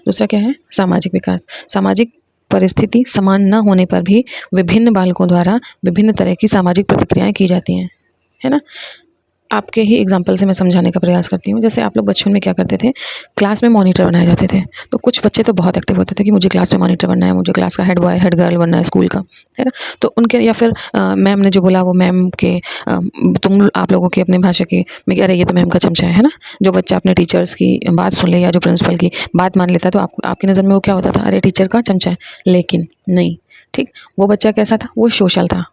दूसरा क्या है, सामाजिक विकास। सामाजिक परिस्थिति समान न होने पर भी विभिन्न बालकों द्वारा विभिन्न तरह की सामाजिक प्रतिक्रियाएं की जाती हैं, है ना। आपके ही एग्जाम्पल से मैं समझाने का प्रयास करती हूँ। जैसे आप लोग बचपन में क्या करते थे, क्लास में मॉनिटर बनाए जाते थे। तो कुछ बच्चे तो बहुत एक्टिव होते थे कि मुझे क्लास में मॉनिटर बनना है, मुझे क्लास का हेड बॉय हेड गर्ल बनना है स्कूल का, है ना। तो उनके या फिर मैम ने जो बोला वो मैम के तुम आप लोगों की अपनी भाषा की मैं अरे ये तो मैम का चमचा है ना। जो बच्चा अपने टीचर्स की बात सुन ले या जो प्रिंसिपल की बात मान लेता है तो आपकी नज़र में वो क्या होता था, अरे टीचर का चमचा है। लेकिन नहीं, ठीक, वो बच्चा कैसा था, वो सोशल था।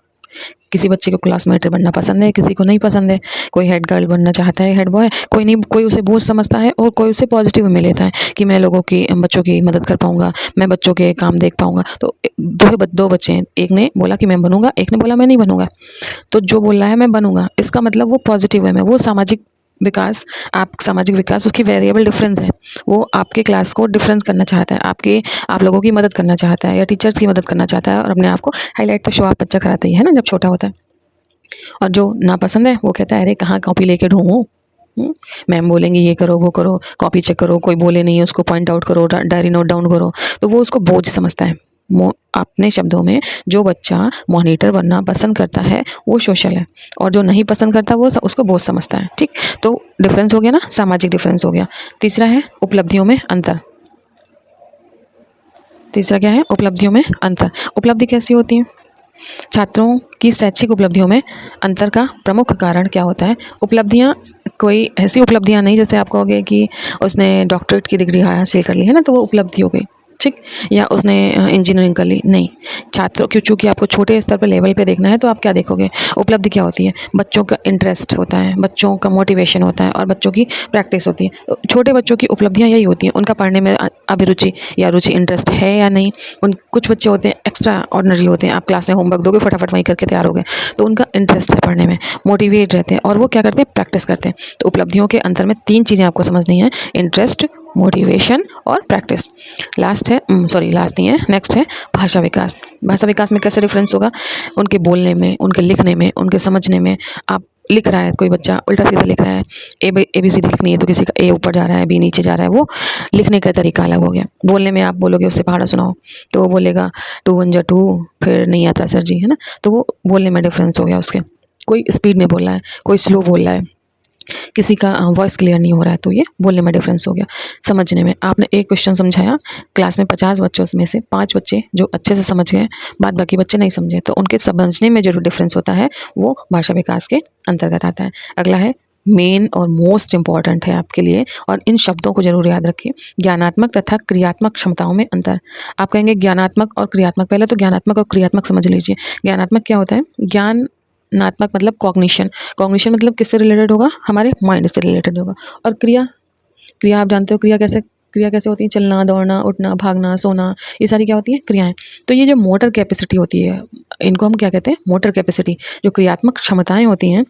किसी बच्चे को क्लासमेट बनना पसंद है, किसी को नहीं पसंद है। कोई हेड गर्ल बनना चाहता है, हेड बॉय, कोई नहीं, कोई उसे बोझ समझता है और कोई उसे पॉजिटिव में लेता है कि मैं लोगों की बच्चों की मदद कर पाऊंगा, मैं बच्चों के काम देख पाऊंगा। तो दो बच्चे हैं, एक ने बोला कि मैं बनूंगा, एक ने बोला मैं नहीं बनूंगा। तो जो बोल रहा है मैं बनूंगा, इसका मतलब वो पॉजिटिव वे में, वो सामाजिक विकास, आप सामाजिक विकास उसकी वेरिएबल डिफरेंस है। वो आपके क्लास को डिफरेंस करना चाहता है, आप लोगों की मदद करना चाहता है या टीचर्स की मदद करना चाहता है और अपने आप को हाईलाइट तो शो ऑफ बच्चा कराता ही है ना जब छोटा होता है। और जो नापसंद है वो कहता है अरे कहाँ कॉपी लेके ढूंढूं, मैम बोलेंगे ये करो वो करो, कॉपी चेक करो, कोई बोले नहीं उसको पॉइंट आउट करो, डायरी नोट डाउन करो। तो वो उसको बोझ समझता है। अपने शब्दों में जो बच्चा मॉनिटर बनना पसंद करता है वो सोशल है और जो नहीं पसंद करता वो उसको बोझ समझता है। ठीक, तो डिफरेंस हो गया ना, सामाजिक डिफरेंस हो गया। तीसरा है उपलब्धियों में अंतर। तीसरा क्या है, उपलब्धियों में अंतर। उपलब्धि कैसी होती है, छात्रों की शैक्षिक उपलब्धियों में अंतर का प्रमुख कारण क्या होता है। उपलब्धियां कोई ऐसी उपलब्धियां नहीं, जैसे आप कहोगे कि उसने डॉक्टरेट की डिग्री हासिल कर ली है ना तो वो उपलब्धि हो गई, ठीक, या उसने इंजीनियरिंग कर ली, नहीं। छात्रों क्यों, चूँकि आपको छोटे स्तर पर लेवल पे देखना है तो आप क्या देखोगे, उपलब्धि क्या होती है, बच्चों का इंटरेस्ट होता है, बच्चों का मोटिवेशन होता है और बच्चों की प्रैक्टिस होती है। तो छोटे बच्चों की उपलब्धियां यही होती हैं, उनका पढ़ने में अभिरुचि या रुचि इंटरेस्ट है या नहीं। कुछ बच्चे होते हैं एक्स्ट्रा ऑर्डिनरी होते हैं, आप क्लास में होमवर्क दोगे फटाफट वहीं करके तैयार हो गए, तो उनका इंटरेस्ट है पढ़ने में, मोटिवेट रहते हैं और वो क्या करते हैं, प्रैक्टिस करते हैं। तो उपलब्धियों के अंतर में 3 चीज़ें आपको समझनी है, इंटरेस्ट, मोटिवेशन और प्रैक्टिस। लास्ट नहीं है, नेक्स्ट है भाषा विकास। भाषा विकास में कैसे डिफरेंस होगा, उनके बोलने में, उनके लिखने में, उनके समझने में। आप लिख रहा है कोई बच्चा उल्टा सीधा लिख रहा है, ABCD लिखनी है तो किसी का A ऊपर जा रहा है B नीचे जा रहा है, वो लिखने का तरीका अलग हो गया। बोलने में आप बोलोगे उससे पहाड़ा सुनाओ तो वो बोलेगा 2 1 2 फिर नहीं आता सर जी, है ना। तो वो बोलने में डिफरेंस हो गया उसके, कोई स्पीड में बोल रहा है, कोई स्लो बोल रहा है, किसी का वॉइस क्लियर नहीं हो रहा है, तो ये बोलने में डिफरेंस हो गया। समझने में आपने एक क्वेश्चन समझाया, क्लास में 50 बच्चों में से 5 बच्चे जो अच्छे से समझ गए, बाद बाकी बच्चे नहीं समझे, तो उनके समझने में जो डिफरेंस होता है वो भाषा विकास के अंतर्गत आता है। अगला है मेन और मोस्ट इंपॉर्टेंट है आपके लिए, और इन शब्दों को जरूर याद रखिए, ज्ञानात्मक तथा क्रियात्मक क्षमताओं में अंतर। आप कहेंगे ज्ञानात्मक और क्रियात्मक, पहले तो ज्ञानात्मक और क्रियात्मक समझ लीजिए। ज्ञानात्मक क्या होता है, ज्ञानात्मक मतलब कॉग्निशन, कॉग्निशन मतलब किससे रिलेटेड होगा, हमारे माइंड से रिलेटेड होगा। और क्रिया, क्रिया आप जानते हो क्रिया कैसे होती है, चलना, दौड़ना, उठना, भागना, सोना, ये सारी क्या होती हैं, क्रियाएं। तो ये जो मोटर कैपेसिटी होती है, इनको हम क्या कहते हैं, मोटर कैपेसिटी। जो क्रियात्मक क्षमताएं होती हैं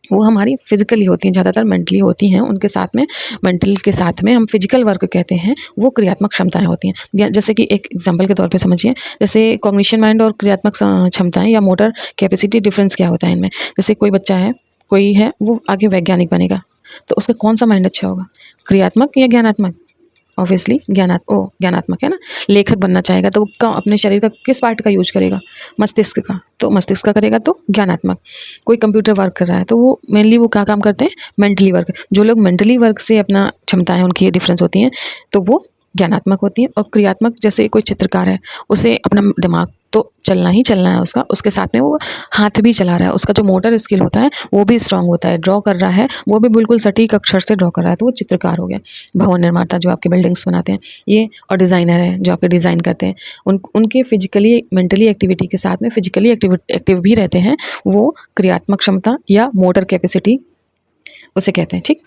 वो हमारी फिजिकली होती हैं, ज़्यादातर मेंटली होती हैं, उनके साथ में मेंटल के साथ में हम फिजिकल वर्क कहते हैं, वो क्रियात्मक क्षमताएं होती हैं। जैसे कि एक एग्जांपल के तौर पे समझिए, जैसे कॉग्निशन माइंड और क्रियात्मक क्षमताएं या मोटर कैपेसिटी, डिफरेंस क्या होता है इनमें। जैसे कोई बच्चा है, कोई है, वो आगे वैज्ञानिक बनेगा, तो उसका कौन सा माइंड अच्छा होगा, क्रियात्मक या ज्ञानात्मक, ऑब्वियसली ज्ञानात्मक है ना। लेखक बनना चाहेगा तो वो अपने शरीर का किस पार्ट का यूज करेगा, मस्तिष्क का, तो मस्तिष्क का करेगा तो ज्ञानात्मक। कोई कंप्यूटर वर्क कर रहा है तो वो मेनली वो क्या काम करते हैं, मेंटली वर्क। जो लोग मेंटली वर्क से अपना क्षमताएं उनकी ये डिफरेंस होती हैं तो वो ज्ञानात्मक होती हैं। और क्रियात्मक, जैसे कोई चित्रकार है, उसे अपना दिमाग तो चलना ही चलना है उसका, उसके साथ में वो हाथ भी चला रहा है, उसका जो मोटर स्किल होता है वो भी स्ट्रांग होता है, ड्रॉ कर रहा है वो भी बिल्कुल सटीक अक्षर से ड्रॉ कर रहा है, तो वो चित्रकार हो गया। भवन निर्माता जो आपके बिल्डिंग्स बनाते हैं ये, और डिज़ाइनर है जो आपके डिज़ाइन करते हैं, उनके फिजिकली मेंटली एक्टिविटी के साथ में फिजिकली एक्टिव भी रहते हैं, वो क्रियात्मक क्षमता या मोटर कैपेसिटी उसे कहते हैं। ठीक,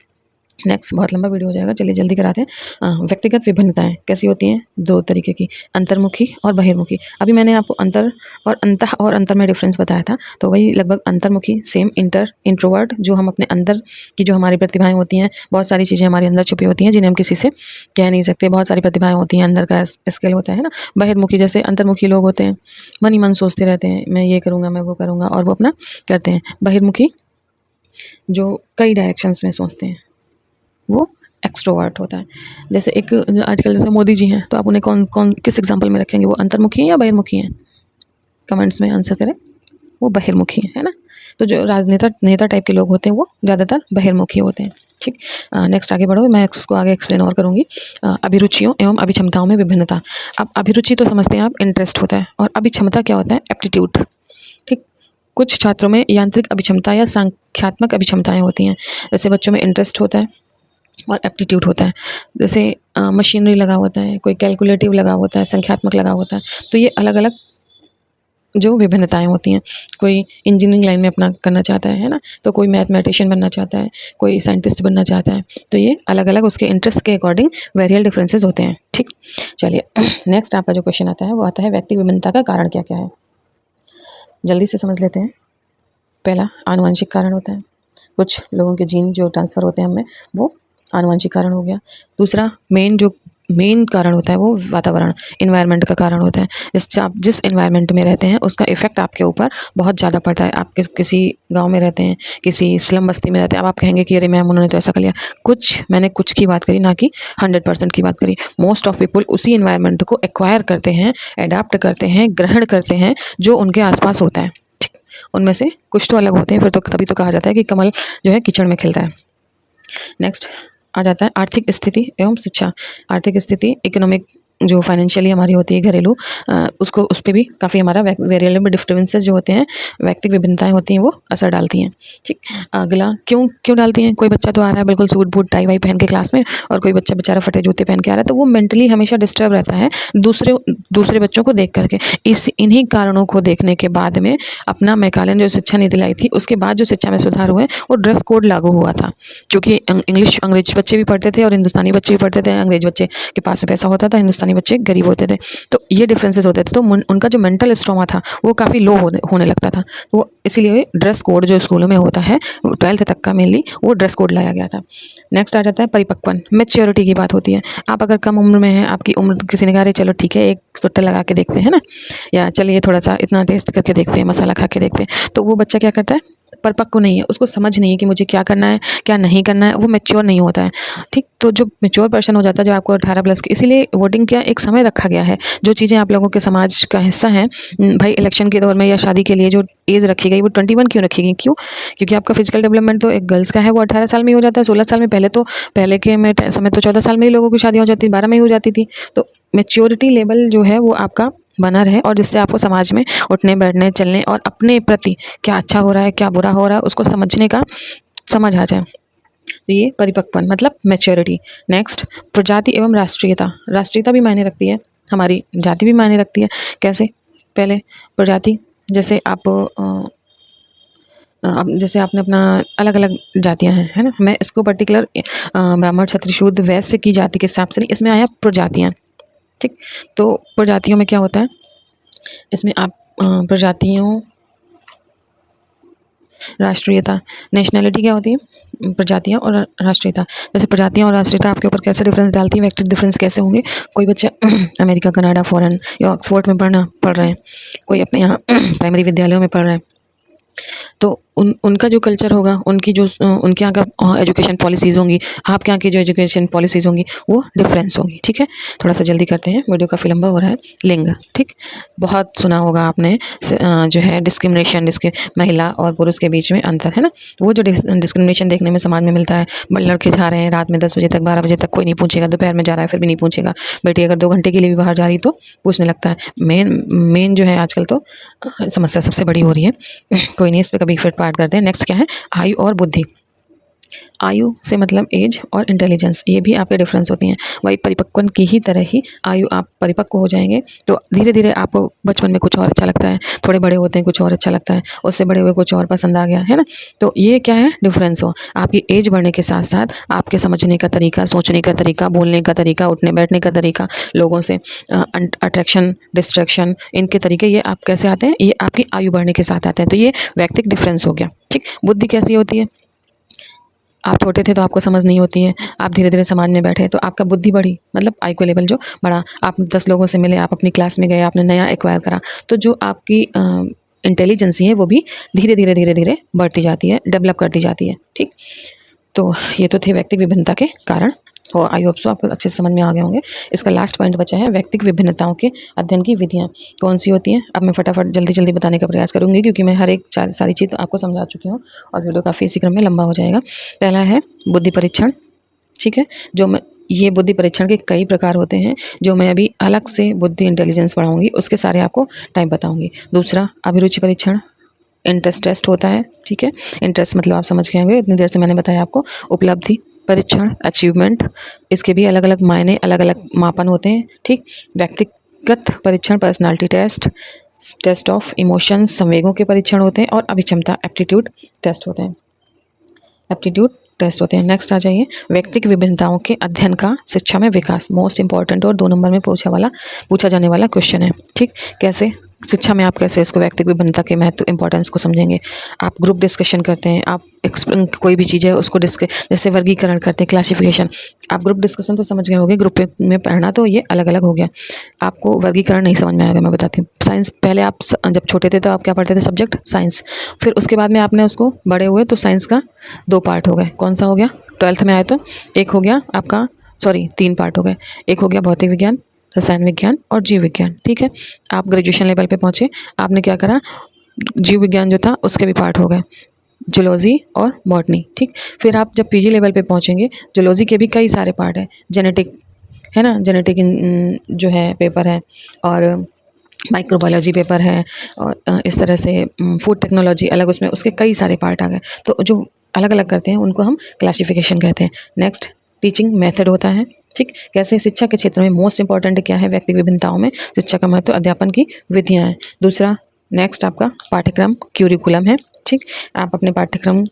नेक्स्ट बहुत लंबा वीडियो हो जाएगा, चलिए जल्दी कराते हैं। व्यक्तिगत विभिन्नताएं कैसी होती हैं, 2 तरीके की, अंतर्मुखी और बहिर्मुखी। अभी मैंने आपको अंतर और अंतर में डिफरेंस बताया था, तो वही लगभग अंतर्मुखी सेम, इंट्रोवर्ट जो हम अपने अंदर की जो हमारी प्रतिभाएं होती हैं, बहुत सारी चीज़ें हमारे अंदर छुपी होती हैं जिन्हें हम किसी से कह नहीं सकते, बहुत सारी प्रतिभाएं होती हैं, अंदर का स्किल होता है ना। बहिर्मुखी, जैसे अंतर्मुखी लोग होते हैं, मन ही मन सोचते रहते हैं, मैं ये करूँगा, मैं वो करूँगा, और वो अपना करते हैं। बहिर्मुखी जो कई डायरेक्शंस में सोचते हैं, वो एक्सट्रोवर्ट होता है। जैसे एक आजकल जैसे मोदी जी हैं, तो आप उन्हें कौन कौन किस एग्जाम्पल में रखेंगे? वो अंतर्मुखी हैं या बहिर्मुखी हैं? कमेंट्स में आंसर करें। वो बहिर्मुखी है ना। तो जो राजनेता नेता टाइप के लोग होते हैं वो ज़्यादातर बहिर्मुखी होते हैं। ठीक। नेक्स्ट आगे बढ़ो, मैं इसको आगे एक्सप्लेन और करूँगी। अभिरुचियों एवं अभिक्षमताओं में विभिन्नता। अब अभिरुचि तो समझते हैं आप, इंटरेस्ट होता है, और अभिक्षमता क्या होता है? एप्टीट्यूड। ठीक। कुछ छात्रों में यांत्रिक अभिक्षमता या संख्यात्मक अभिक्षमताएं होती हैं। जैसे बच्चों में इंटरेस्ट होता है और एप्टीट्यूड होता है। जैसे मशीनरी लगा होता है, कोई कैलकुलेटिव लगा होता है, संख्यात्मक लगा होता है। तो ये अलग अलग जो विभिन्नताएं होती हैं। कोई इंजीनियरिंग लाइन में अपना करना चाहता है ना, तो कोई मैथमेटिशियन बनना चाहता है, कोई साइंटिस्ट बनना चाहता है। तो ये अलग अलग उसके इंटरेस्ट के अकॉर्डिंग वेरियल डिफरेंसेस होते हैं। ठीक। चलिए नेक्स्ट आपका जो क्वेश्चन आता है वो आता है व्यक्ति विभिन्नता का कारण क्या क्या है। जल्दी से समझ लेते हैं। पहला आनुवंशिक कारण होता है, कुछ लोगों के जीन जो ट्रांसफ़र होते हैं हमें, वो आनुवंशिक कारण हो गया। दूसरा मेन कारण होता है वो वातावरण, इन्वायरमेंट का कारण होता है। आप जिस इन्वायरमेंट में रहते हैं उसका इफेक्ट आपके ऊपर बहुत ज़्यादा पड़ता है। आप किसी गांव में रहते हैं, किसी स्लम बस्ती में रहते हैं, अब आप कहेंगे कि अरे मैम उन्होंने तो ऐसा कर लिया। मैंने कुछ की बात करी, ना कि 100% की बात करी। मोस्ट ऑफ पीपल उसी इन्वायरमेंट को एक्वायर करते हैं, अडाप्ट करते हैं, ग्रहण करते हैं जो उनके आसपास होता है। ठीक। उनमें से कुछ तो अलग होते हैं, फिर तो तभी तो कहा जाता है कि कमल जो है कीचड़ में खिलता है। नेक्स्ट आ जाता है आर्थिक स्थिति एवं शिक्षा। आर्थिक स्थिति, इकोनॉमिक जो फाइनेंशियली हमारी होती है घरेलू, उसको उस पर भी काफ़ी हमारा वेरिएबल डिफरेंसेस जो होते हैं, व्यक्तिगत विभिन्नताएं होती हैं, वो असर डालती हैं। ठीक। अगला क्यों डालती हैं? कोई बच्चा तो आ रहा है बिल्कुल सूट बूट टाई वाई पहन के क्लास में, और कोई बच्चा बेचारा फटे जूते पहन के आ रहा है, तो वो मेंटली हमेशा डिस्टर्ब रहता है दूसरे बच्चों को देख करके। इन्हीं कारणों को देखने के बाद में अपना मैकाले ने जो शिक्षा नीति लाई थी, उसके बाद जो शिक्षा में सुधार हुए वो ड्रेस कोड लागू हुआ था। क्योंकि अंग्रेज बच्चे भी पढ़ते थे और हिंदुस्तानी बच्चे भी पढ़ते थे। अंग्रेज बच्चे के पास पैसा होता था, हिंदुस्तानी बच्चे गरीब होते थे। तो ये डिफरेंसेस होते थे, तो उनका जो मेंटल स्ट्रोमा था वो काफ़ी लो होने लगता था। तो इसीलिए ड्रेस कोड जो स्कूलों में होता है 12th तक का मेनली वो ड्रेस कोड लाया गया था। नेक्स्ट आ जाता है परिपक्वन, मैच्योरिटी की बात होती है। आप अगर कम उम्र में हैं, आपकी उम्र किसी ने कहा अरे चलो ठीक है एक सुट्टा लगा के देखते हैं ना, या चलिए थोड़ा सा इतना टेस्ट करके देखते हैं, मसाला खा के देखते हैं, तो वो बच्चा क्या करता है? परिपक्व नहीं है, उसको समझ नहीं है कि मुझे क्या करना है क्या नहीं करना है, वो मैच्योर नहीं होता है। ठीक। तो जो मैच्योर पर्सन हो जाता है जब आपको 18+ की, इसीलिए वोटिंग का एक समय रखा गया है। जो चीज़ें आप लोगों के समाज का हिस्सा हैं, भाई इलेक्शन के दौर में या शादी के लिए जो एज रखी गई वो 21 क्यों रखी गई? क्यों? क्योंकि आपका फिजिकल डेवलपमेंट तो एक गर्ल्स का है वो 18 साल में ही हो जाता है, 16 साल में। पहले के में समय तो 14 साल में ही लोगों की शादी हो जाती, 12 में ही हो जाती थी। तो मैच्योरिटी लेवल जो है वो आपका बना रहे, और जिससे आपको समाज में उठने बैठने चलने और अपने प्रति क्या अच्छा हो रहा है क्या बुरा हो रहा है उसको समझने का समझ आ जाए। तो ये परिपक्वन मतलब मैच्योरिटी। नेक्स्ट प्रजाति एवं राष्ट्रीयता। राष्ट्रीयता भी मायने रखती है, हमारी जाति भी मायने रखती है। कैसे? पहले प्रजाति, जैसे जैसे आपने अपना अलग अलग जातियां हैं, है ना। मैं इसको पर्टिकुलर ब्राह्मण क्षत्रिय शूद्र वैश्य की जाति के हिसाब से नहीं, इसमें आया प्रजातियां। ठीक। तो प्रजातियों में क्या होता है? इसमें आप प्रजातियों, राष्ट्रीयता, नेशनैलिटी क्या होती है? प्रजातियाँ और राष्ट्रीयता। जैसे प्रजातियाँ और राष्ट्रीयता आपके ऊपर कैसे डिफरेंस डालती है, व्यक्तिगत डिफरेंस कैसे होंगे? कोई बच्चा अमेरिका, कनाडा, फॉरेन या ऑक्सफोर्ड में पढ़ रहे हैं, कोई अपने यहाँ प्राइमरी विद्यालयों में पढ़ रहे हैं, तो उनका जो कल्चर होगा, उनके यहाँ का एजुकेशन पॉलिसीज़ होंगी, आपके यहाँ की जो एजुकेशन पॉलिसीज़ होंगी वो डिफरेंस होंगी। ठीक है। थोड़ा सा जल्दी करते हैं, वीडियो काफ़ी लंबा हो रहा है। लिंग। ठीक। बहुत सुना होगा आपने जो है डिस्क्रिमिनेशन, महिला और पुरुष के बीच में अंतर, है ना। वो जो डिस्क्रिमिनेशन देखने में समाज में मिलता है, लड़के जा रहे हैं रात में 10 बजे तक 12 बजे तक कोई नहीं पूछेगा, दोपहर में जा रहा है फिर भी नहीं पूछेगा, बेटी अगर 2 घंटे के लिए भी बाहर जा रही तो पूछने लगता है। मेन जो है आजकल तो समस्या सबसे बड़ी हो रही है। कोई नहीं, इस पर कभी फिर पार्ट करते हैं। नेक्स्ट क्या है? आयु और बुद्धि। आयु से मतलब एज और इंटेलिजेंस, ये भी आपके डिफरेंस होती हैं। वही परिपक्वन की ही तरह ही आयु, आप परिपक्व हो जाएंगे तो धीरे धीरे आपको बचपन में कुछ और अच्छा लगता है, थोड़े बड़े होते हैं कुछ और अच्छा लगता है, उससे बड़े हुए कुछ और पसंद आ गया, है ना। तो ये क्या है? डिफरेंस हो। आपकी एज बढ़ने के साथ साथ आपके समझने का तरीका, सोचने का तरीका, बोलने का तरीका, उठने बैठने का तरीका, लोगों से अट्रैक्शन डिस्ट्रैक्शन, इनके तरीके ये आप कैसे आते हैं? ये आपकी आयु बढ़ने के साथ आते हैं। तो ये व्यक्तिगत डिफरेंस हो गया। ठीक। बुद्धि कैसी होती है? आप छोटे थे तो आपको समझ नहीं होती है, आप धीरे धीरे समाज में बैठे तो आपका बुद्धि बढ़ी, मतलब आईक्यू लेवल जो बढ़ा, आप 10 लोगों से मिले, आप अपनी क्लास में गए, आपने नया एक्वायर करा, तो जो आपकी इंटेलिजेंसी है वो भी धीरे धीरे धीरे धीरे बढ़ती जाती है, डेवलप करती जाती है। ठीक। तो ये तो थे व्यक्तिगत विभिन्नता के कारण। हो। आई होप सो आपको अच्छे से समझ में आ गए होंगे। इसका लास्ट पॉइंट बचा है व्यक्तिगत विभिन्नताओं के अध्ययन की विधियाँ कौन सी होती हैं। अब मैं फटाफट जल्दी जल्दी बताने का प्रयास करूँगी, क्योंकि मैं हर एक सारी चीज़ आपको समझा चुकी हूँ और वीडियो काफ़ी इसी क्रम में लंबा हो जाएगा। पहला है बुद्धि परीक्षण, ठीक है, ये बुद्धि परीक्षण के कई प्रकार होते हैं, जो मैं अभी अलग से बुद्धि इंटेलिजेंस पढ़ाऊँगी, उसके सारे आपको टाइप बताऊँगी। दूसरा अभिरुचि परीक्षण, इंटरेस्ट टेस्ट होता है, ठीक है। इंटरेस्ट मतलब आप समझ गए होंगे, इतनी देर से मैंने बताया आपको। उपलब्धि परीक्षण, अचीवमेंट, इसके भी अलग अलग मायने, अलग अलग मापन होते हैं, ठीक। व्यक्तिगत परीक्षण, personality test, test of emotions, संवेगों के परीक्षण होते हैं। और अभिक्षमता एप्टीट्यूड टेस्ट होते हैं, एप्टीट्यूड टेस्ट होते हैं। नेक्स्ट आ जाइए, व्यक्तिगत विभिन्नताओं के अध्ययन का शिक्षा में विकास, मोस्ट इंपॉर्टेंट और 2 नंबर में पूछा जाने वाला क्वेश्चन है, ठीक। कैसे शिक्षा में आप कैसे इसको व्यक्तिगत विभिन्नता के महत्व इंपॉर्टेंस को समझेंगे। आप ग्रुप डिस्कशन करते हैं, आप कोई भी चीज़ है उसको जैसे वर्गीकरण करते हैं, क्लासिफिकेशन। आप ग्रुप डिस्कशन तो समझ गए होंगे, ग्रुप में पढ़ना तो ये अलग अलग हो गया। आपको वर्गीकरण नहीं समझ में आएगा, मैं बताती हूँ। साइंस पहले आप जब छोटे थे तो आप क्या पढ़ते थे, सब्जेक्ट साइंस। फिर उसके बाद में आपने उसको बड़े हुए तो साइंस का 2 पार्ट हो गए। कौन सा हो गया, 12th में आए तो एक हो गया आपका, 3 पार्ट हो गए। एक हो गया भौतिक विज्ञान, रसायन विज्ञान और जीव विज्ञान, ठीक है। आप ग्रेजुएशन लेवल पे पहुँचे, आपने क्या करा, जीव विज्ञान जो था उसके भी पार्ट हो गए, जूलॉजी और बॉटनी, ठीक। फिर आप जब पीजी लेवल पे पहुँचेंगे, जूलॉजी के भी कई सारे पार्ट हैं, जेनेटिक है ना, जेनेटिक जो है पेपर है, और माइक्रोबायोलॉजी पेपर है, और इस तरह से फूड टेक्नोलॉजी अलग, उसमें उसके कई सारे पार्ट आ गए। तो जो अलग अलग करते हैं उनको हम क्लासिफिकेशन कहते हैं। नेक्स्ट टीचिंग मेथड होता है, ठीक। कैसे शिक्षा के क्षेत्र में मोस्ट इंपॉर्टेंट क्या है, व्यक्तिगत विभिन्नताओं में शिक्षा का महत्व, अध्यापन की विधियाँ हैं। दूसरा नेक्स्ट आपका पाठ्यक्रम क्यूरिकुलम है, ठीक। आप अपने पाठ्यक्रम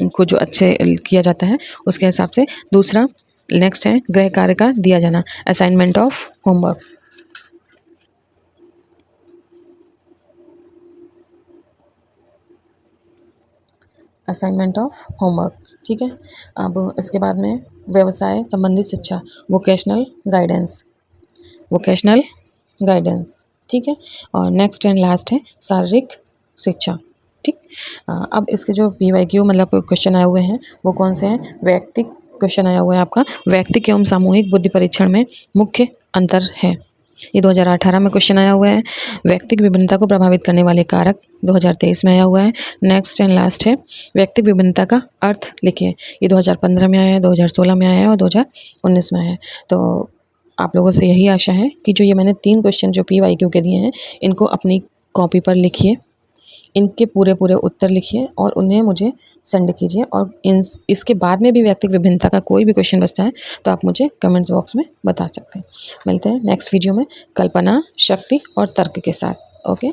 को जो अच्छे किया जाता है उसके हिसाब से। दूसरा नेक्स्ट है गृह कार्य का दिया जाना, assignment of homework. Assignment of homework, ठीक है। अब इसके बाद में व्यवसाय संबंधित शिक्षा, वोकेशनल गाइडेंस, वोकेशनल गाइडेंस, ठीक है। और नेक्स्ट एंड लास्ट है शारीरिक शिक्षा, ठीक। अब इसके जो PYQ मतलब क्वेश्चन आए हुए हैं वो कौन से हैं, व्यक्तिक क्वेश्चन आया हुआ है आपका, व्यक्तिक एवं सामूहिक बुद्धि परीक्षण में मुख्य अंतर है, ये 2018 में क्वेश्चन आया हुआ है। व्यक्तिगत विभिन्नता को प्रभावित करने वाले कारक 2023 में आया हुआ है। नेक्स्ट एंड लास्ट है व्यक्तिगत विभिन्नता का अर्थ लिखिए, ये 2015 में आया है, 2016 में आया है और 2019 में आया है। तो आप लोगों से यही आशा है कि जो ये मैंने 3 क्वेश्चन जो PYQ के दिए हैं इनको अपनी कॉपी पर लिखिए, इनके पूरे पूरे उत्तर लिखिए और उन्हें मुझे सेंड कीजिए। और इसके बाद में भी व्यक्तिगत विभिन्नता का कोई भी क्वेश्चन बचता है तो आप मुझे कमेंट्स बॉक्स में बता सकते हैं। मिलते हैं नेक्स्ट वीडियो में कल्पना, शक्ति और तर्क के साथ। ओके।